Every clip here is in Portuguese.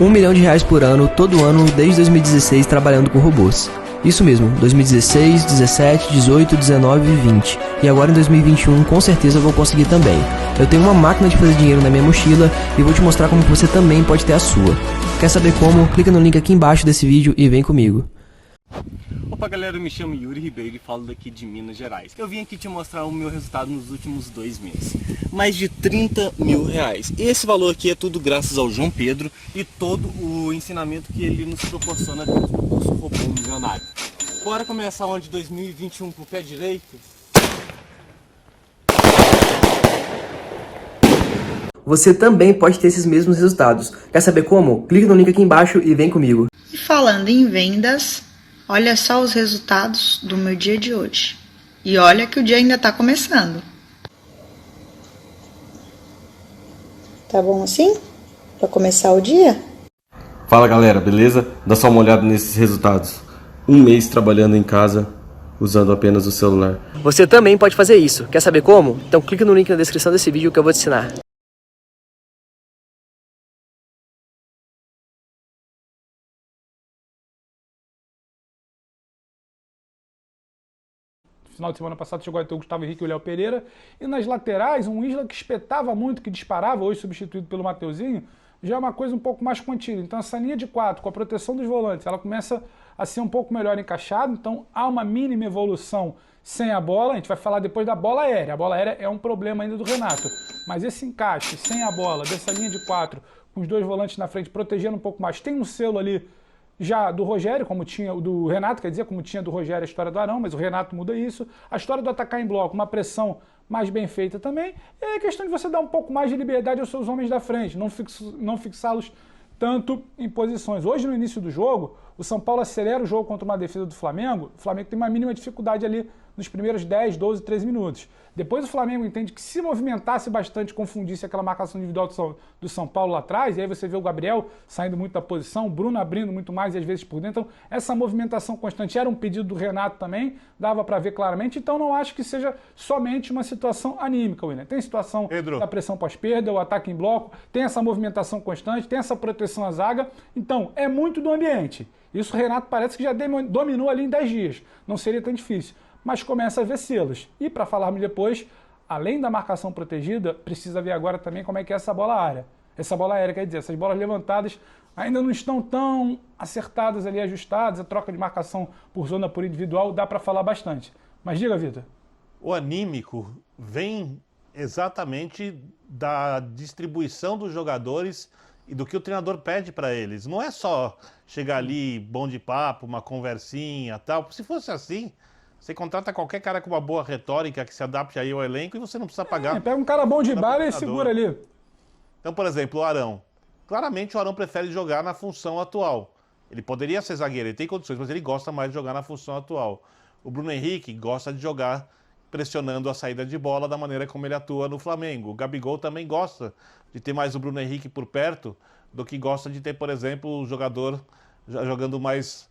R$ 1 milhão por ano, todo ano, desde 2016, trabalhando com robôs. Isso mesmo, 2016, 17, 18, 19 e 20. E agora em 2021, com certeza eu vou conseguir também. Eu tenho uma máquina de fazer dinheiro na minha mochila e vou te mostrar como você também pode ter a sua. Quer saber como? Clica no link aqui embaixo desse vídeo e vem comigo. Opa galera, eu me chamo Yuri Ribeiro e falo daqui de Minas Gerais. Eu vim aqui te mostrar o meu resultado nos últimos 2 meses. Mais de R$30 mil. E esse valor aqui é tudo graças ao João Pedro e todo o ensinamento que ele nos proporciona dentro do curso Robô Milionário. Bora começar o ano de 2021 com o pé direito? Você também pode ter esses mesmos resultados. Quer saber como? Clique no link aqui embaixo e vem comigo. E falando em vendas, olha só os resultados do meu dia de hoje. E olha que o dia ainda está começando. Tá bom assim? Para começar o dia? Fala galera, beleza? Dá só uma olhada nesses resultados. 1 mês trabalhando em casa, usando apenas o celular. Você também pode fazer isso. Quer saber como? Então clique no link na descrição desse vídeo que eu vou te ensinar. Final de semana passado chegou a ter o Gustavo Henrique e o Léo Pereira. E nas laterais, um Isla que espetava muito, que disparava, hoje substituído pelo Mateuzinho, já é uma coisa um pouco mais contida. Então essa linha de 4, com a proteção dos volantes, ela começa a ser um pouco melhor encaixada. Então há uma mínima evolução sem a bola. A gente vai falar depois da bola aérea. A bola aérea é um problema ainda do Renato. Mas esse encaixe sem a bola, dessa linha de 4, com os 2 volantes na frente, protegendo um pouco mais. Tem um selo ali já do Rogério, como tinha o do Renato, quer dizer, como tinha do Rogério a história do Arão, mas o Renato muda isso. A história do atacar em bloco, uma pressão mais bem feita também. E é questão de você dar um pouco mais de liberdade aos seus homens da frente, não fixá-los tanto em posições. Hoje, no início do jogo, o São Paulo acelera o jogo contra uma defesa do Flamengo. O Flamengo tem uma mínima dificuldade ali nos primeiros 10, 12, 13 minutos. Depois o Flamengo entende que se movimentasse bastante, confundisse aquela marcação individual do São Paulo lá atrás, e aí você vê o Gabriel saindo muito da posição, o Bruno abrindo muito mais e às vezes por dentro. Então, essa movimentação constante era um pedido do Renato também, dava para ver claramente. Então, não acho que seja somente uma situação anímica, William. Tem situação da pressão pós-perda, o ataque em bloco, tem essa movimentação constante, tem essa proteção à zaga. Então, é muito do ambiente. Isso o Renato parece que já dominou ali em 10 dias. Não seria tão difícil. Mas começa a ver selos. E para falarmos depois, além da marcação protegida, precisa ver agora também como é que é essa bola aérea. Essa bola aérea, quer dizer, essas bolas levantadas ainda não estão tão acertadas ali, ajustadas, a troca de marcação por zona, por individual, dá para falar bastante. Mas diga, Vitor. O anímico vem exatamente da distribuição dos jogadores e do que o treinador pede para eles. Não é só chegar ali, bom de papo, uma conversinha, tal. Se fosse assim, você contrata qualquer cara com uma boa retórica que se adapte aí ao elenco e você não precisa pagar. Pega um cara bom de bar e segura ali. Então, por exemplo, o Arão. Claramente o Arão prefere jogar na função atual. Ele poderia ser zagueiro, ele tem condições, mas ele gosta mais de jogar na função atual. O Bruno Henrique gosta de jogar pressionando a saída de bola da maneira como ele atua no Flamengo. O Gabigol também gosta de ter mais o Bruno Henrique por perto do que gosta de ter, por exemplo, o jogador jogando mais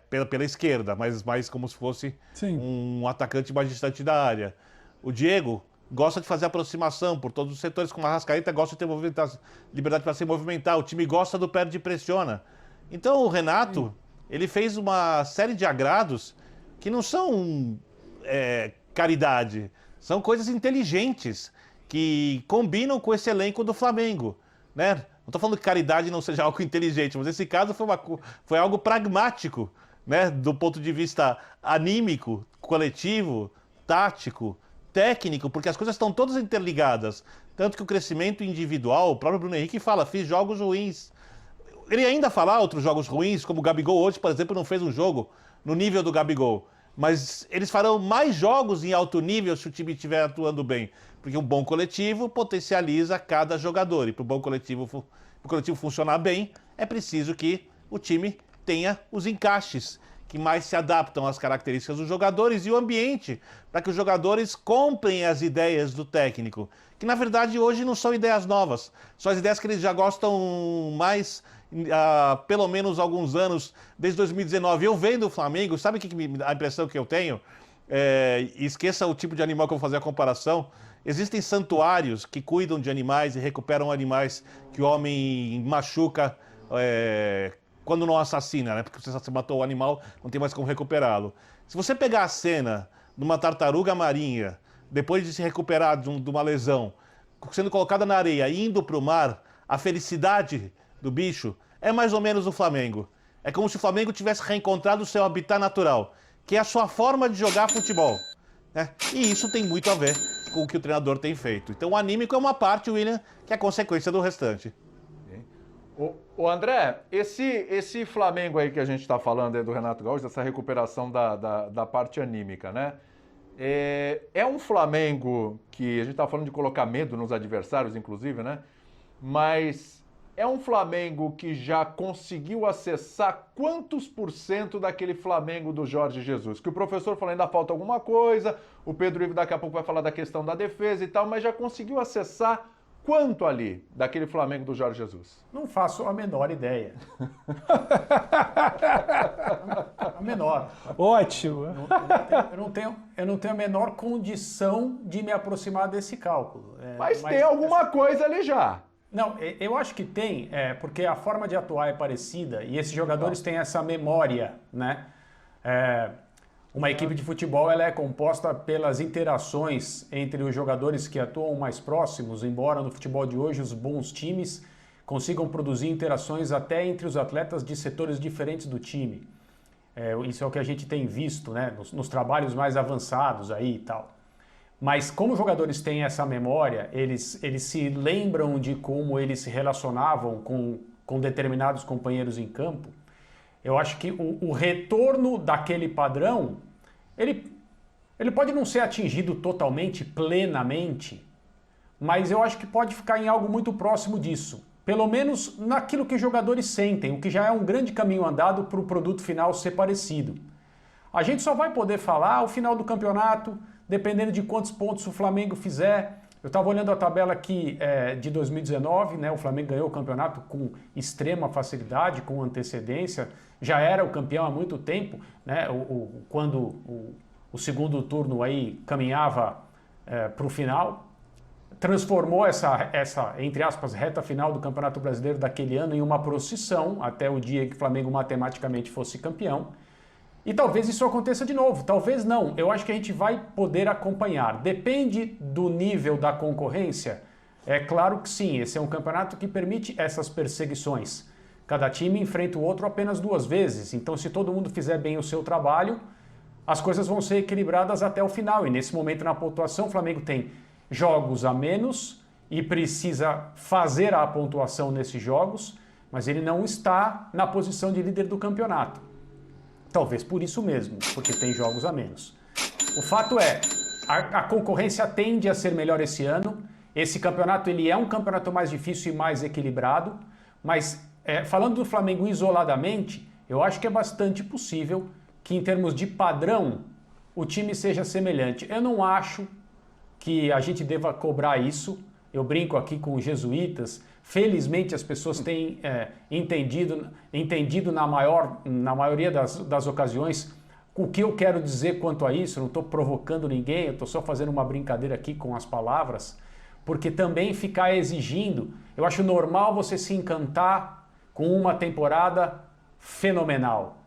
pela esquerda, mas mais como se fosse um atacante mais distante da área. O Diego gosta de fazer aproximação por todos os setores, como a Arrascaeta gosta de ter liberdade para se movimentar. O time gosta do perde e pressiona. Então o Renato, ele fez uma série de agrados que não são caridade, são coisas inteligentes que combinam com esse elenco do Flamengo, né? Não estou falando que caridade não seja algo inteligente, mas nesse caso foi algo pragmático, né? Do ponto de vista anímico, coletivo, tático, técnico, porque as coisas estão todas interligadas. Tanto que o crescimento individual, o próprio Bruno Henrique fala, fiz jogos ruins. Ele ainda fala outros jogos ruins, como o Gabigol hoje, por exemplo, não fez um jogo no nível do Gabigol. Mas eles farão mais jogos em alto nível se o time estiver atuando bem. Porque um bom coletivo potencializa cada jogador. E para o bom coletivo, funcionar bem, é preciso que o time tenha os encaixes que mais se adaptam às características dos jogadores e o ambiente, para que os jogadores comprem as ideias do técnico. Que na verdade hoje não são ideias novas, são as ideias que eles já gostam mais há pelo menos alguns anos, desde 2019. Eu vendo o Flamengo, sabe a impressão que eu tenho? Esqueça o tipo de animal que eu vou fazer a comparação. Existem santuários que cuidam de animais e recuperam animais que o homem machuca quando não assassina, né? Porque você matou o animal, não tem mais como recuperá-lo. Se você pegar a cena de uma tartaruga marinha, depois de se recuperar de uma lesão, sendo colocada na areia e indo para o mar, a felicidade do bicho é mais ou menos o Flamengo. É como se o Flamengo tivesse reencontrado o seu habitat natural, que é a sua forma de jogar futebol, né? E isso tem muito a ver com o que o treinador tem feito. Então o anímico é uma parte, William, que é a consequência do restante. O André, esse Flamengo aí que a gente está falando aí do Renato Gaúcho, dessa recuperação da parte anímica, né? É um Flamengo que a gente está falando de colocar medo nos adversários, inclusive, né? Mas é um Flamengo que já conseguiu acessar quantos % daquele Flamengo do Jorge Jesus? Que o professor falou, ainda falta alguma coisa, o Pedro Ivo daqui a pouco vai falar da questão da defesa e tal, mas já conseguiu acessar quanto ali daquele Flamengo do Jorge Jesus? Não faço a menor ideia. A menor. Ótimo. Eu não tenho a menor condição de me aproximar desse cálculo. Mas tem alguma coisa ali já. Não, eu acho que tem, porque a forma de atuar é parecida e esses jogadores têm essa memória, né? Uma equipe de futebol ela é composta pelas interações entre os jogadores que atuam mais próximos, embora no futebol de hoje os bons times consigam produzir interações até entre os atletas de setores diferentes do time. Isso é o que a gente tem visto, né? Nos trabalhos mais avançados aí e tal. Mas como os jogadores têm essa memória, eles se lembram de como eles se relacionavam com determinados companheiros em campo. Eu acho que o retorno daquele padrão, ele pode não ser atingido totalmente, plenamente, mas eu acho que pode ficar em algo muito próximo disso. Pelo menos naquilo que os jogadores sentem, o que já é um grande caminho andado para o produto final ser parecido. A gente só vai poder falar ao final do campeonato, dependendo de quantos pontos o Flamengo fizer. Eu estava olhando a tabela aqui de 2019, né? O Flamengo ganhou o campeonato com extrema facilidade, com antecedência, já era o campeão há muito tempo, né? Quando o segundo turno aí caminhava para o final, transformou essa, entre aspas, reta final do Campeonato Brasileiro daquele ano em uma procissão, até o dia que o Flamengo matematicamente fosse campeão. E talvez isso aconteça de novo, talvez não. Eu acho que a gente vai poder acompanhar. Depende do nível da concorrência? É claro que sim, esse é um campeonato que permite essas perseguições. Cada time enfrenta o outro apenas 2 vezes, então se todo mundo fizer bem o seu trabalho, as coisas vão ser equilibradas até o final. E nesse momento na pontuação o Flamengo tem jogos a menos e precisa fazer a pontuação nesses jogos, mas ele não está na posição de líder do campeonato. Talvez por isso mesmo, porque tem jogos a menos. O fato é, a concorrência tende a ser melhor esse ano. Esse campeonato ele é um campeonato mais difícil e mais equilibrado, mas falando do Flamengo isoladamente, eu acho que é bastante possível que em termos de padrão o time seja semelhante. Eu não acho que a gente deva cobrar isso. Eu brinco aqui com os jesuítas. Felizmente as pessoas têm entendido na maioria das ocasiões o que eu quero dizer quanto a isso. Eu não estou provocando ninguém, eu estou só fazendo uma brincadeira aqui com as palavras, porque também ficar exigindo, eu acho normal você se encantar com uma temporada fenomenal.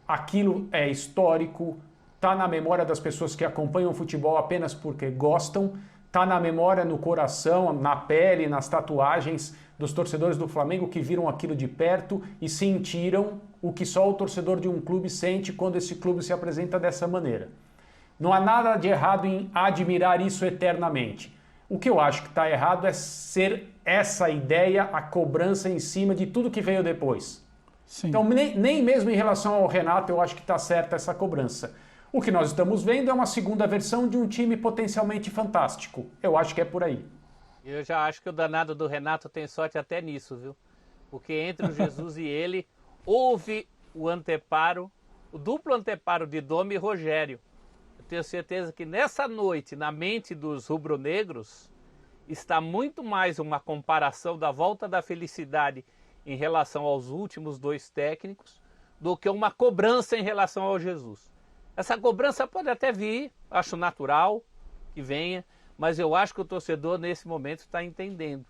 Aquilo é histórico, está na memória das pessoas que acompanham o futebol apenas porque gostam, está na memória, no coração, na pele, nas tatuagens dos torcedores do Flamengo que viram aquilo de perto e sentiram o que só o torcedor de um clube sente quando esse clube se apresenta dessa maneira. Não há nada de errado em admirar isso eternamente. O que eu acho que está errado é ser essa ideia, a cobrança em cima de tudo que veio depois. Sim. Então, nem mesmo em relação ao Renato eu acho que está certa essa cobrança. O que nós estamos vendo é uma segunda versão de um time potencialmente fantástico. Eu acho que é por aí. Eu já acho que o danado do Renato tem sorte até nisso, viu? Porque entre o Jesus e ele, houve o anteparo, o duplo anteparo de Dome e Rogério. Eu tenho certeza que nessa noite, na mente dos rubro-negros, está muito mais uma comparação da volta da felicidade em relação aos últimos 2 técnicos do que uma cobrança em relação ao Jesus. Essa cobrança pode até vir, acho natural que venha, mas eu acho que o torcedor nesse momento está entendendo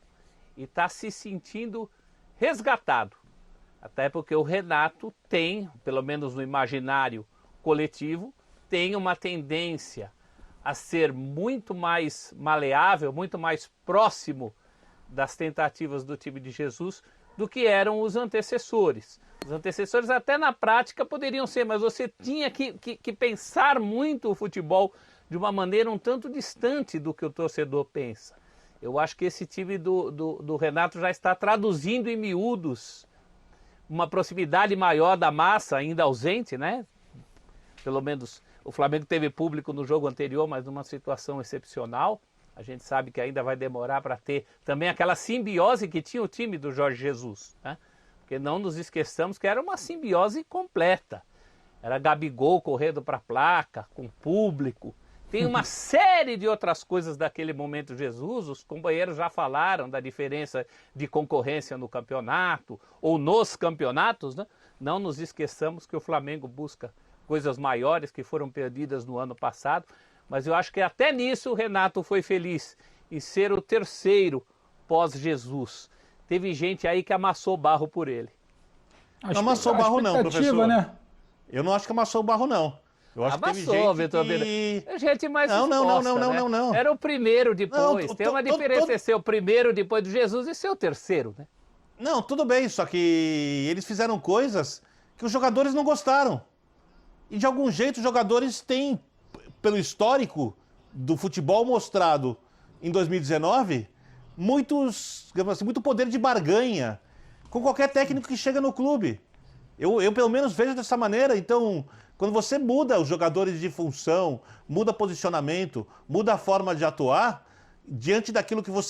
e está se sentindo resgatado. Até porque o Renato tem, pelo menos no imaginário coletivo, tem uma tendência a ser muito mais maleável, muito mais próximo das tentativas do time de Jesus do que eram os antecessores. Os antecessores até na prática poderiam ser, mas você tinha que pensar muito o futebol de uma maneira um tanto distante do que o torcedor pensa. Eu acho que esse time do Renato já está traduzindo em miúdos uma proximidade maior da massa, ainda ausente, né? Pelo menos o Flamengo teve público no jogo anterior, mas numa situação excepcional. A gente sabe que ainda vai demorar para ter também aquela simbiose que tinha o time do Jorge Jesus, né? Porque não nos esqueçamos que era uma simbiose completa. Era Gabigol correndo para a placa, com público. Tem uma série de outras coisas daquele momento Jesus. Os companheiros já falaram da diferença de concorrência no campeonato ou nos campeonatos, né? Não nos esqueçamos que o Flamengo busca coisas maiores que foram perdidas no ano passado. Mas eu acho que até nisso o Renato foi feliz em ser o terceiro pós-Jesus. Teve gente aí que amassou barro por ele. Não amassou barro não, professor. Né? Eu não acho que amassou barro não. Eu acho amassou, que teve gente Vitor que... gente mais não, exposta, não. Era o primeiro depois. Tem uma diferença ser o primeiro depois de Jesus e ser o terceiro, né? Não, tudo bem, só que eles fizeram coisas que os jogadores não gostaram. E de algum jeito os jogadores têm, pelo histórico do futebol mostrado em 2019, muito poder de barganha com qualquer técnico que chega no clube. Eu pelo menos vejo dessa maneira. Então, quando você muda os jogadores de função, muda posicionamento, muda a forma de atuar, diante daquilo que você...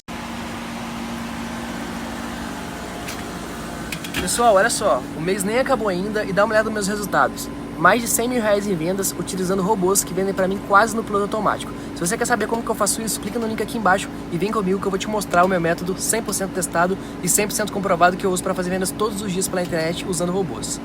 Pessoal, olha só, o mês nem acabou ainda e dá uma olhada nos meus resultados. Mais de 100 mil reais em vendas utilizando robôs que vendem pra mim quase no piloto automático. Se você quer saber como que eu faço isso, clica no link aqui embaixo e vem comigo que eu vou te mostrar o meu método 100% testado e 100% comprovado que eu uso para fazer vendas todos os dias pela internet usando robôs.